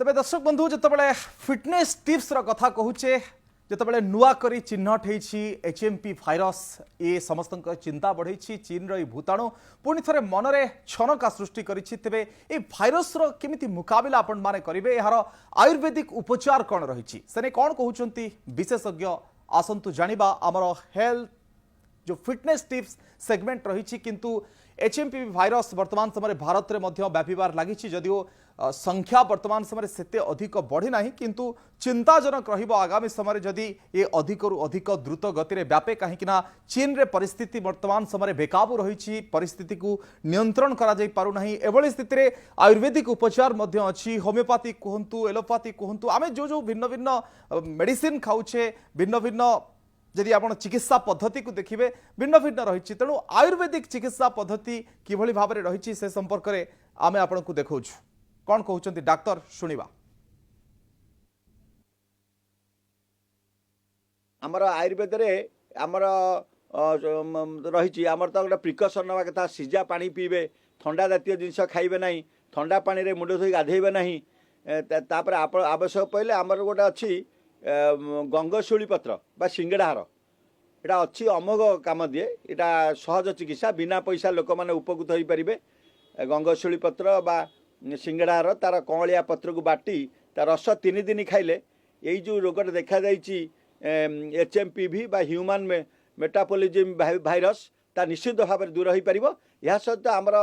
तबे दर्शक बंधु जितेबाला फिटनेस टिप्स कथा कहूचे जितेबाला नुआ करी चिन्हट होती एचएमपी भाइरस ये समस्त चिंता बढ़ई चीन री भूताणु पुणी थे मनरे छनका सृष्टि करे भाइरस केमिति मुकाबला आपण माने करेंगे यार आयुर्वेदिक उपचार कौन रही से कौन कहते विशेषज्ञ आसतु जानिबा आमर हेल्थ जो फिटनेस टिप्स सेगमेंट रही किंतु एचएमपी भाइरस वर्तमान समय भारत में व्यापार लगी जदिव संख्या वर्तमान समय से अधिक बढ़ी ना किंतु चिंताजनक आगामी समय जदि ये अधिक अधिक द्रुत गति में व्यापे कहीं चीन रे परिस्थिति वर्तमान समय बेकाबू रही परिस्थिति को नियंत्रण करा पारुना एभली स्थिति में आयुर्वेदिक उपचार अच्छी होमियोपैथी कहतु एलोपैथी कहतु आम जो जो भिन्न भिन्न मेडिसिन खाऊे भिन्न भिन्न जदि आप चिकित्सा पद्धति को देखिए भिन्न भिन्न रही तेणु आयुर्वेदिक चिकित्सा पद्धति किभली भाव में रही से संपर्क में आम आपको देखा कौन कहते डाक्तर शुणा आमर आयुर्वेद आमर रही आमर तो गोटे प्रिकसन ना कथा सीजा पानी पीबे ठंडा जातीय जिनस खाइबे ना ठंडा पानी रे मुंड धोई गाधेबे ना आवश्यक पहले आमर गोटे अच्छी गंगशूली पत्र बा सिंगड़ाहार यहाँ अच्छी अमोघ काम दिए यहाँ सहज चिकित्सा बिना पैसा लोक मैंने उपकृत हो पारे गंगशूली पत्र बा सिंगड़ाहार तार कौलिया पत्र को बाटी तार रस 3 दिन खाइले यही जो रोग देखा एचएमपीवी बा ह्यूमन मेटाबॉलिज्म भाइरस ता निश्चित भाव में दूर हो पार यह सहित आमर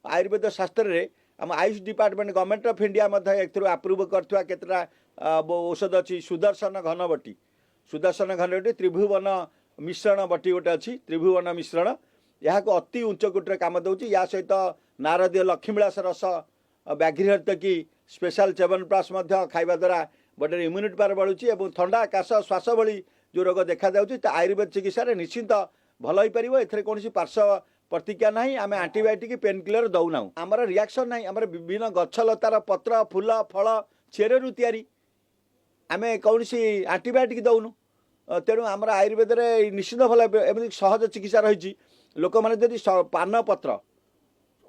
आयुर्वेद शास्त्र में आम AYUSH department government of India approve करथुआ केतरा औषध अच्छी सुदर्शन घनबटी त्रिभुवन मिश्रण बटी गोटे अच्छी त्रिभुवन मिश्रण यहाँ को अति उच्च कोटर काम दूँ या सहित नारदीय लक्ष्मीविलास रस व्याघ्रहत्य की स्पेशल च्यवनप्राश खाइबा द्वारा बॉडी इम्यूनिटी पावर बढ़ुची और ठंडा काश श्वास भली जो रोग देखा आयुर्वेद चिकित्सा निश्चिंत भल हो पार ए कौन पार्श्व प्रतिक्रिया ना आम आंटीबायोटिक पेन किलर दौना आमर रिएक्शन ना आम विभिन्न गछलतार पत्र फूल फल चेरु तैयारी आम कौन आंटीबायोटिक दौनु तेणु आमर आयुर्वेद निश्चित भल एमती सहज चिकित्सा रही लोक मैंने जदि पान पत्र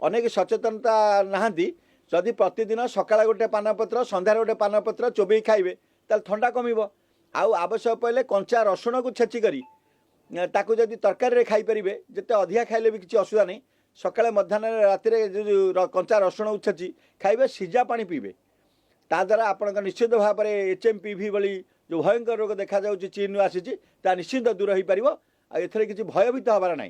अनेक सचेतनता नहांती जदि प्रतिदिन सकाळ गोटे पानपत्र सन्धार गोटे पानपत्र चोबई खाइबे ताल ठंडा कमिब आउ आवश्यक पहले कंचा रसुण को छेचिकरी ताकू जदि तरकारी खाईपारे जिते अधिका खाइले भी किसी असुविधा नहीं सकाଳେ मध्याह्न राति जो कंचा रसुण छेची खाइबे सीजा पानी पीबे ता द्वारा आपण निश्चित भाव में एचएमपीवी भली जो भयंकर रोग देखा चीन आसी निश्चित दूर हो पार किसी भयभीत हबार ना।